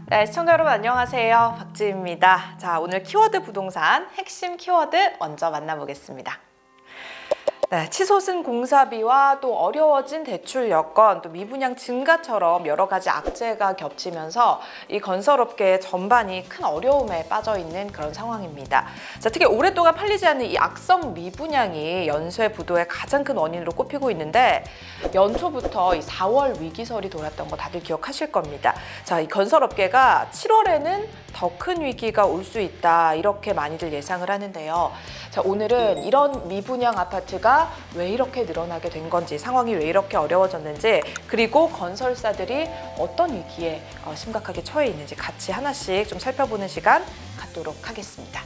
네, 시청자 여러분 안녕하세요. 박지입니다. 자, 오늘 키워드 부동산 핵심 키워드 먼저 만나보겠습니다. 네, 치솟은 공사비와 또 어려워진 대출 여건, 또 미분양 증가처럼 여러 가지 악재가 겹치면서 이 건설업계 전반이 큰 어려움에 빠져 있는 그런 상황입니다. 자, 특히 오랫동안 팔리지 않는 이 악성 미분양이 연쇄 부도의 가장 큰 원인으로 꼽히고 있는데 연초부터 이 4월 위기설이 돌았던 거 다들 기억하실 겁니다. 자, 이 건설업계가 7월에는 더 큰 위기가 올 수 있다 이렇게 많이들 예상을 하는데요. 자, 오늘은 이런 미분양 아파트가 왜 이렇게 늘어나게 된 건지, 상황이 왜 이렇게 어려워졌는지, 그리고 건설사들이 어떤 위기에 심각하게 처해 있는지 같이 하나씩 좀 살펴보는 시간 갖도록 하겠습니다.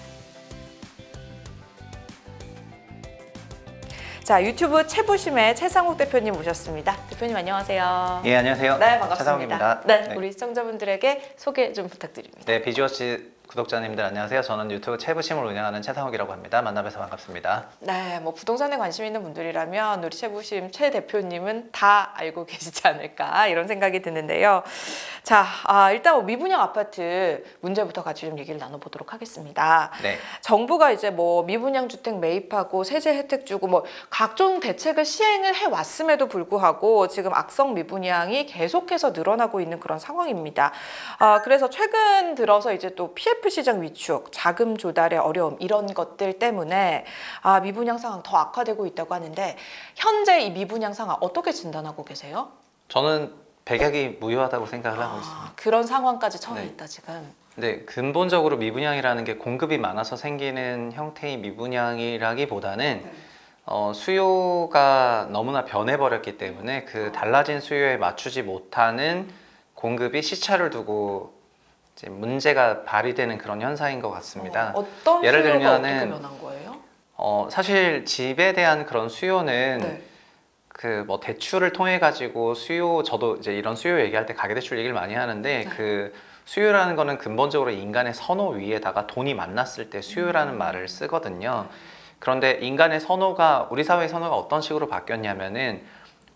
자, 유튜브 채부심의 최상욱 대표님 모셨습니다. 대표님 안녕하세요. 예, 안녕하세요. 네, 반갑습니다. 최상욱입니다. 네, 우리 시청자분들에게 소개 좀 부탁드립니다. 네, 비주어치 구독자님들 안녕하세요. 저는 유튜브 채부심을 운영하는 최상욱이라고 합니다. 만나뵈서 반갑습니다. 네, 뭐 부동산에 관심 있는 분들이라면 우리 채부심 최 대표님은 다 알고 계시지 않을까 이런 생각이 드는데요. 자, 일단 뭐 미분양 아파트 문제부터 같이 좀 얘기를 나눠보도록 하겠습니다. 네. 정부가 이제 뭐 미분양 주택 매입하고 세제 혜택 주고 뭐 각종 대책을 시행을 해왔음에도 불구하고 지금 악성 미분양이 계속해서 늘어나고 있는 그런 상황입니다. 그래서 최근 들어서 이제 또 PF 시장 위축, 자금 조달의 어려움 이런 것들 때문에 미분양 상황 더 악화되고 있다고 하는데 현재 이 미분양 상황 어떻게 진단하고 계세요? 저는 백약이 무효하다고 생각을 하고 있습니다. 그런 상황까지 처해 네. 있다 지금. 네, 근본적으로 미분양이라는 게 공급이 많아서 생기는 형태의 미분양이라기보다는 수요가 너무나 변해버렸기 때문에 그 달라진 수요에 맞추지 못하는 공급이 시차를 두고 이제 문제가 발휘되는 그런 현상인 것 같습니다. 어떤 예를 수요가 들면은 어떻게 변한 거예요? 사실 집에 대한 그런 수요는 네. 그 뭐 대출을 통해 가지고 수요, 저도 이제 이런 수요 얘기할 때 가계대출 얘기를 많이 하는데 네. 그 수요라는 거는 근본적으로 인간의 선호 위에다가 돈이 만났을 때 수요라는 말을 쓰거든요. 그런데 인간의 선호가, 우리 사회의 선호가 어떤 식으로 바뀌었냐면은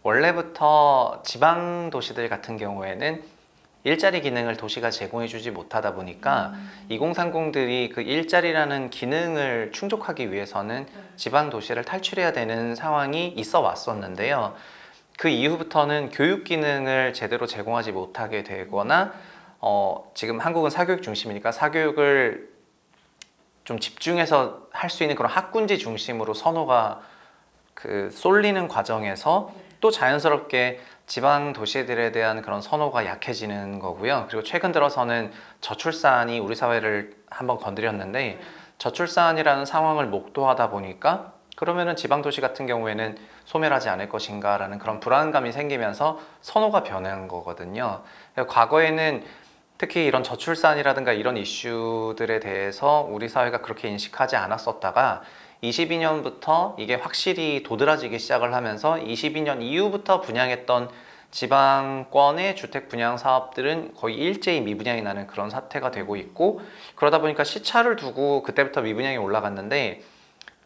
원래부터 지방 도시들 같은 경우에는 일자리 기능을 도시가 제공해주지 못하다 보니까 2030들이 그 일자리라는 기능을 충족하기 위해서는 지방 도시를 탈출해야 되는 상황이 있어 왔었는데요. 그 이후부터는 교육 기능을 제대로 제공하지 못하게 되거나 지금 한국은 사교육 중심이니까 사교육을 좀 집중해서 할 수 있는 그런 학군지 중심으로 선호가 쏠리는 과정에서 또 자연스럽게 지방 도시들에 대한 그런 선호가 약해지는 거고요. 그리고 최근 들어서는 저출산이 우리 사회를 한번 건드렸는데 저출산이라는 상황을 목도하다 보니까 그러면은 지방 도시 같은 경우에는 소멸하지 않을 것인가라는 그런 불안감이 생기면서 선호가 변한 거거든요. 과거에는 특히 이런 저출산이라든가 이런 이슈들에 대해서 우리 사회가 그렇게 인식하지 않았었다가 22년부터 이게 확실히 도드라지기 시작을 하면서 22년 이후부터 분양했던 지방권의 주택 분양 사업들은 거의 일제히 미분양이 나는 그런 사태가 되고 있고, 그러다 보니까 시차를 두고 그때부터 미분양이 올라갔는데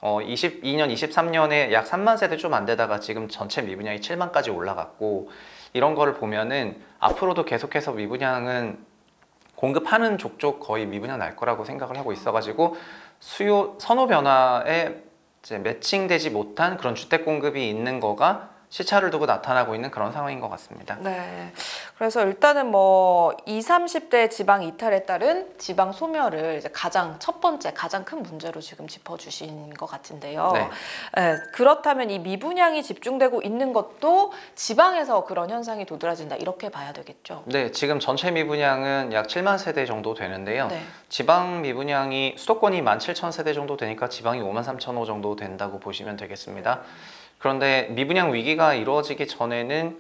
22년, 23년에 약 3만 세대 좀 안 되다가 지금 전체 미분양이 7만까지 올라갔고, 이런 거를 보면은 앞으로도 계속해서 미분양은 공급하는 족족 거의 미분양 날 거라고 생각을 하고 있어가지고 수요 선호 변화에 이제 매칭되지 못한 그런 주택 공급이 있는 거가 시차를 두고 나타나고 있는 그런 상황인 것 같습니다. 네. 그래서 일단은 뭐 20, 30대 지방 이탈에 따른 지방 소멸을 이제 첫 번째 가장 큰 문제로 지금 짚어주신 것 같은데요. 네. 네. 그렇다면 이 미분양이 집중되고 있는 것도 지방에서 그런 현상이 도드라진다 이렇게 봐야 되겠죠? 네, 지금 전체 미분양은 약 7만 세대 정도 되는데요. 네. 지방 미분양이 수도권이 17,000세대 정도 되니까 지방이 53,000호 정도 된다고 보시면 되겠습니다. 그런데 미분양 위기가 이루어지기 전에는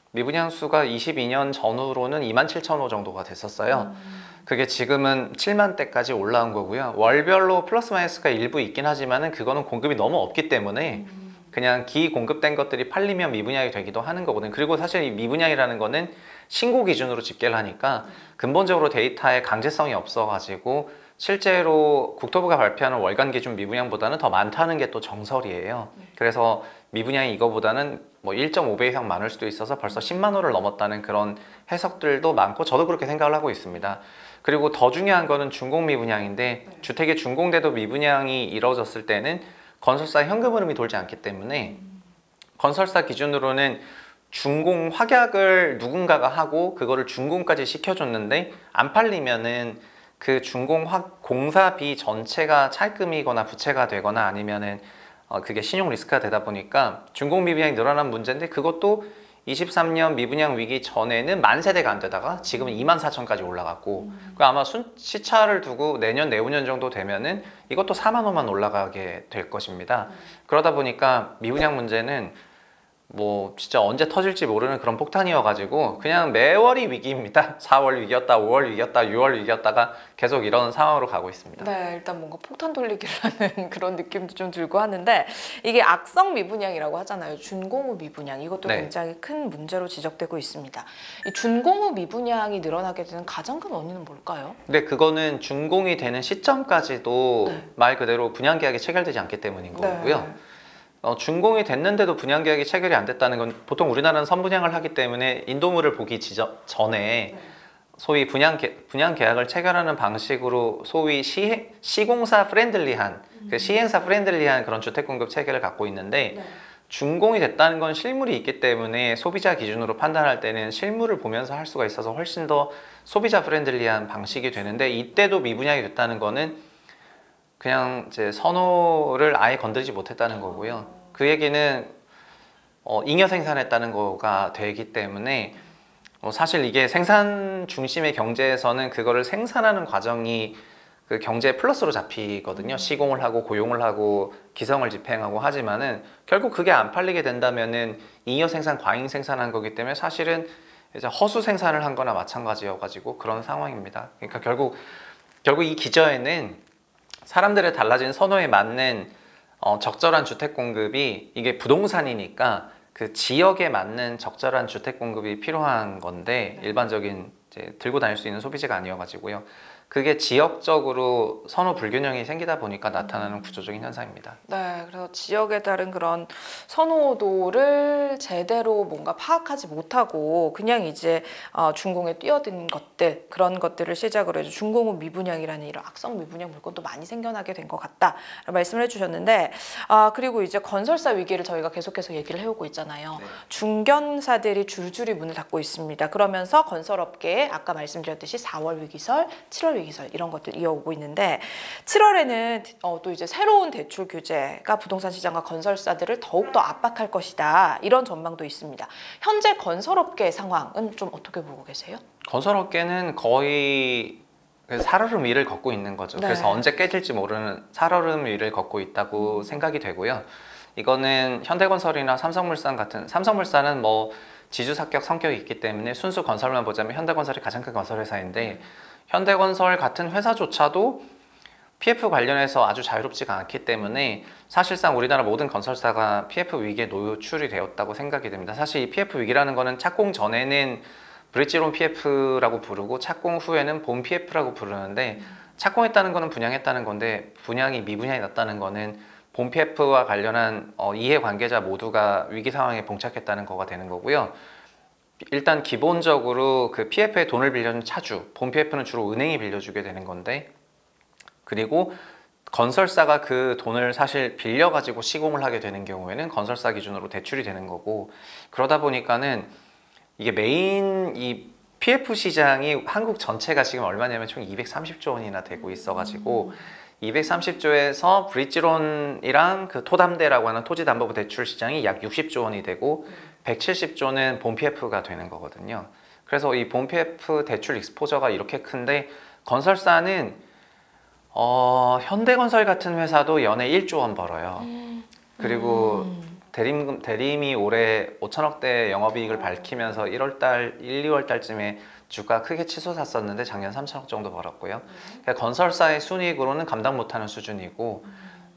미분양 수가 22년 전후로는 27,000호 정도가 됐었어요. 그게 지금은 7만 대까지 올라온 거고요. 월별로 플러스 마이너스가 일부 있긴 하지만은 그거는 공급이 너무 없기 때문에 그냥 기공급된 것들이 팔리면 미분양이 되기도 하는 거거든요. 그리고 사실 이 미분양이라는 거는 신고 기준으로 집계를 하니까 근본적으로 데이터에 강제성이 없어가지고 실제로 국토부가 발표하는 월간 기준 미분양보다는 더 많다는 게 또 정설이에요. 그래서 미분양이 이거보다는 뭐 1.5배 이상 많을 수도 있어서 벌써 10만 원을 넘었다는 그런 해석들도 많고 저도 그렇게 생각을 하고 있습니다. 그리고 더 중요한 거는 준공 미분양인데 주택이 준공돼도 미분양이 이루어졌을 때는 건설사 현금 흐름이 돌지 않기 때문에 건설사 기준으로는 준공 확약을 누군가가 하고 그거를 준공까지 시켜줬는데 안 팔리면은 그 준공 공사비 전체가 차입금이거나 부채가 되거나 아니면은 그게 신용 리스크가 되다 보니까 준공 미분양이 늘어난 문제인데 그것도 23년 미분양 위기 전에는 10,000세대가 안 되다가 지금은 24,000까지 올라갔고 아마 시차를 두고 내년 내후년 정도 되면은 이것도 4만 원만 올라가게 될 것입니다. 그러다 보니까 미분양 문제는 뭐 진짜 언제 터질지 모르는 그런 폭탄이어가지고 그냥 매월이 위기입니다. 4월 위기였다, 5월 위기였다, 6월 위기였다가 계속 이런 상황으로 가고 있습니다. 네, 일단 뭔가 폭탄 돌리기를 하는 그런 느낌도 좀 들고 하는데 이게 악성 미분양이라고 하잖아요. 준공 후 미분양 이것도 네. 굉장히 큰 문제로 지적되고 있습니다. 이 준공 후 미분양이 늘어나게 되는 가장 큰 원인은 뭘까요? 근데 그거는 준공이 되는 시점까지도 네. 말 그대로 분양계약이 체결되지 않기 때문인 거고요. 네. 준공이 됐는데도 분양계약이 체결이 안 됐다는 건 보통 우리나라는 선분양을 하기 때문에 인도물을 보기 전에 소위 분양계약을 체결하는 방식으로 소위 시공사 프렌들리한 그 시행사 프렌들리한 그런 주택공급 체계를 갖고 있는데 준공이 됐다는 건 실물이 있기 때문에 소비자 기준으로 판단할 때는 실물을 보면서 할 수가 있어서 훨씬 더 소비자 프렌들리한 방식이 되는데 이때도 미분양이 됐다는 거는 그냥 이제 선호를 아예 건드리지 못했다는 거고요. 그 얘기는 잉여 생산했다는 거가 되기 때문에 사실 이게 생산 중심의 경제에서는 그거를 생산하는 과정이 그 경제 플러스로 잡히거든요. 시공을 하고 고용을 하고 기성을 집행하고 하지만은 결국 그게 안 팔리게 된다면은 잉여 생산, 과잉 생산한 거기 때문에 사실은 이제 허수 생산을 한 거나 마찬가지여가지고 그런 상황입니다. 그러니까 결국 이 기저에는 사람들의 달라진 선호에 맞는 적절한 주택 공급이 이게 부동산이니까 그 지역에 맞는 적절한 주택 공급이 필요한 건데 일반적인 이제 들고 다닐 수 있는 소비재가 아니어가지고요. 그게 지역적으로 선호 불균형이 생기다 보니까 나타나는 구조적인 현상입니다. 네, 그래서 지역에 따른 그런 선호도를 제대로 뭔가 파악하지 못하고 그냥 이제 준공에 뛰어든 것들 그런 것들을 시작으로 해서 준공 후 미분양이라는 이런 악성 미분양 물건도 많이 생겨나게 된 것 같다 말씀을 해주셨는데 그리고 이제 건설사 위기를 저희가 계속해서 얘기를 해오고 있잖아요. 네. 중견사들이 줄줄이 문을 닫고 있습니다. 그러면서 건설업계에 아까 말씀드렸듯이 4월 위기설, 7월 위기설 이런 것들 이어오고 있는데 7월에는 또 이제 새로운 대출 규제가 부동산 시장과 건설사들을 더욱더 압박할 것이다 이런 전망도 있습니다. 현재 건설업계 상황은 좀 어떻게 보고 계세요? 건설업계는 거의 살얼음 위를 걷고 있는 거죠. 네. 그래서 언제 깨질지 모르는 살얼음 위를 걷고 있다고 생각이 되고요. 이거는 현대건설이나 삼성물산 같은 삼성물산은 뭐 지주사격 성격이 있기 때문에 순수 건설만 보자면 현대건설이 가장 큰 건설 회사인데 현대건설 같은 회사조차도 PF 관련해서 아주 자유롭지가 않기 때문에 사실상 우리나라 모든 건설사가 PF 위기에 노출이 되었다고 생각이 됩니다. 사실 이 PF 위기라는 거는 착공 전에는 브릿지론 PF라고 부르고 착공 후에는 본 PF라고 부르는데 착공했다는 거는 분양했다는 건데 분양이 미분양이 났다는 거는 본 PF와 관련한 이해관계자 모두가 위기 상황에 봉착했다는 거가 되는 거고요. 일단 기본적으로 그 PF에 돈을 빌려준 차주, 본 PF는 주로 은행이 빌려주게 되는 건데 그리고 건설사가 그 돈을 사실 빌려가지고 시공을 하게 되는 경우에는 건설사 기준으로 대출이 되는 거고 그러다 보니까는 이게 메인 이 PF 시장이 한국 전체가 지금 얼마냐면 총 230조 원이나 되고 있어가지고 230조에서 브릿지론이랑 그 토담대라고 하는 토지담보부 대출 시장이 약 60조 원이 되고 170조는 본 PF가 되는 거거든요. 그래서 이 본 PF 대출 익스포저가 이렇게 큰데 건설사는 현대건설 같은 회사도 연에 1조 원 벌어요. 그리고 대림이 올해 5천억대 영업이익을 밝히면서 1월달, 1, 2월달쯤에 주가 크게 치솟았었는데 작년 3천억 정도 벌었고요. 그러니까 건설사의 순이익으로는 감당 못하는 수준이고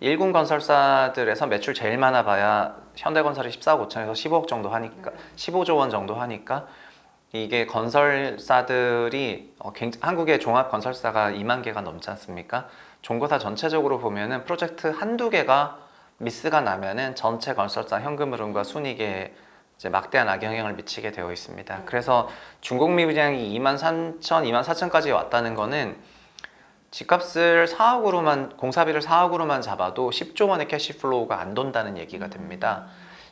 일군 건설사들에서 매출 제일 많아 봐야 현대건설이 14억 5천에서 15억 정도 하니까 15조 원 정도 하니까 이게 건설사들이 한국의 종합 건설사가 2만 개가 넘지 않습니까? 종거사 전체적으로 보면은 프로젝트 한두 개가 미스가 나면은 전체 건설사 현금 흐름과 순이익에 이제 막대한 악영향을 미치게 되어 있습니다. 그래서 중국 미분양이 23,000, 24,000까지 왔다는 거는 집값을 4억으로만, 공사비를 4억으로만 잡아도 10조 원의 캐시플로우가 안 돈다는 얘기가 됩니다.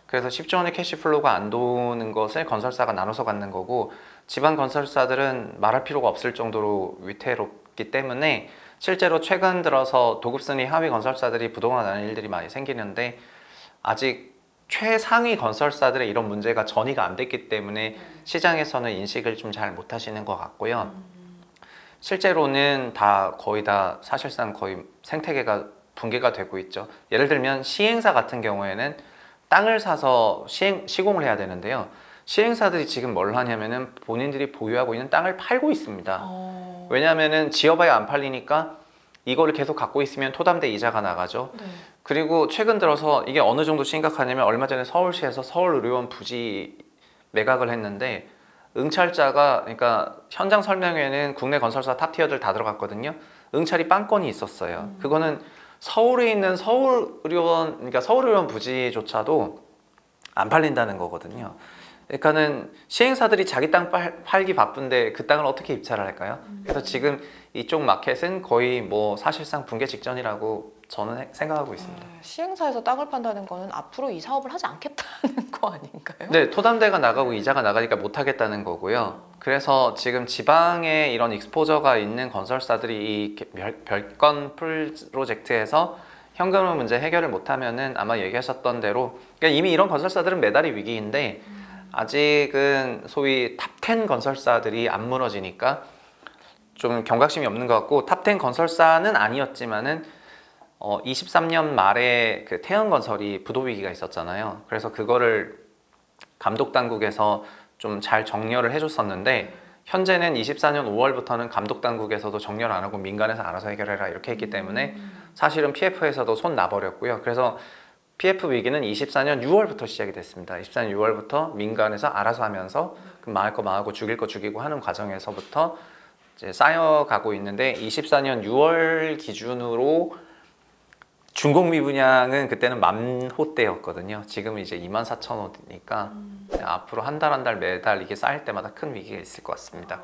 그래서 10조 원의 캐시플로우가 안 도는 것을 건설사가 나눠서 갖는 거고, 지방 건설사들은 말할 필요가 없을 정도로 위태롭기 때문에 실제로 최근 들어서 도급순위 하위 건설사들이 부도가 나는 일들이 많이 생기는데, 아직 최상위 건설사들의 이런 문제가 전이가 안 됐기 때문에 시장에서는 인식을 좀 잘 못 하시는 것 같고요. 실제로는 거의 다 사실상 거의 생태계가 붕괴가 되고 있죠. 예를 들면 시행사 같은 경우에는 땅을 사서 시공을 해야 되는데요. 시행사들이 지금 뭘 하냐면은 본인들이 보유하고 있는 땅을 팔고 있습니다. 왜냐하면은 지어봐야 안 팔리니까 이거를 계속 갖고 있으면 토담대 이자가 나가죠. 네. 그리고 최근 들어서 이게 어느 정도 심각하냐면 얼마 전에 서울시에서 서울의료원 부지 매각을 했는데, 응찰자가, 그러니까 현장 설명회에는 국내 건설사 탑티어들 다 들어갔거든요. 응찰이 빵건이 있었어요. 그거는 서울에 있는 서울의료원, 그러니까 서울의료원 부지조차도 안 팔린다는 거거든요. 그러니까는 시행사들이 자기 땅 팔기 바쁜데 그 땅을 어떻게 입찰을 할까요? 그래서 지금 이쪽 마켓은 거의 뭐 사실상 붕괴 직전이라고 저는 생각하고 있습니다. 시행사에서 땅을 판다는 거는 앞으로 이 사업을 하지 않겠다는 거 아닌가요? 네, 토담대가 나가고 이자가 나가니까 못 하겠다는 거고요. 그래서 지금 지방에 이런 익스포저가 있는 건설사들이 이 별건 프로젝트에서 현금 문제 해결을 못하면은 아마 얘기하셨던 대로, 그러니까 이미 이런 건설사들은 매달이 위기인데 아직은 소위 탑10 건설사들이 안 무너지니까 좀 경각심이 없는 것 같고, 탑10 건설사는 아니었지만은 23년 말에 그 태연건설이 부도 위기가 있었잖아요. 그래서 그거를 감독 당국에서 좀 잘 정렬을 해줬었는데, 현재는 24년 5월부터는 감독 당국에서도 정렬 안 하고 민간에서 알아서 해결해라 이렇게 했기 때문에 사실은 PF에서도 손 놔버렸고요. 그래서 PF 위기는 24년 6월부터 시작이 됐습니다. 24년 6월부터 민간에서 알아서 하면서 그 망할 거 망하고 죽일 거 죽이고 하는 과정에서부터 이제 쌓여가고 있는데, 24년 6월 기준으로 중공 미분양은 그때는 10,000호대였거든요. 지금은 이제 24,000호니까 앞으로 한 달 한 달 매달 이게 쌓일 때마다 큰 위기가 있을 것 같습니다.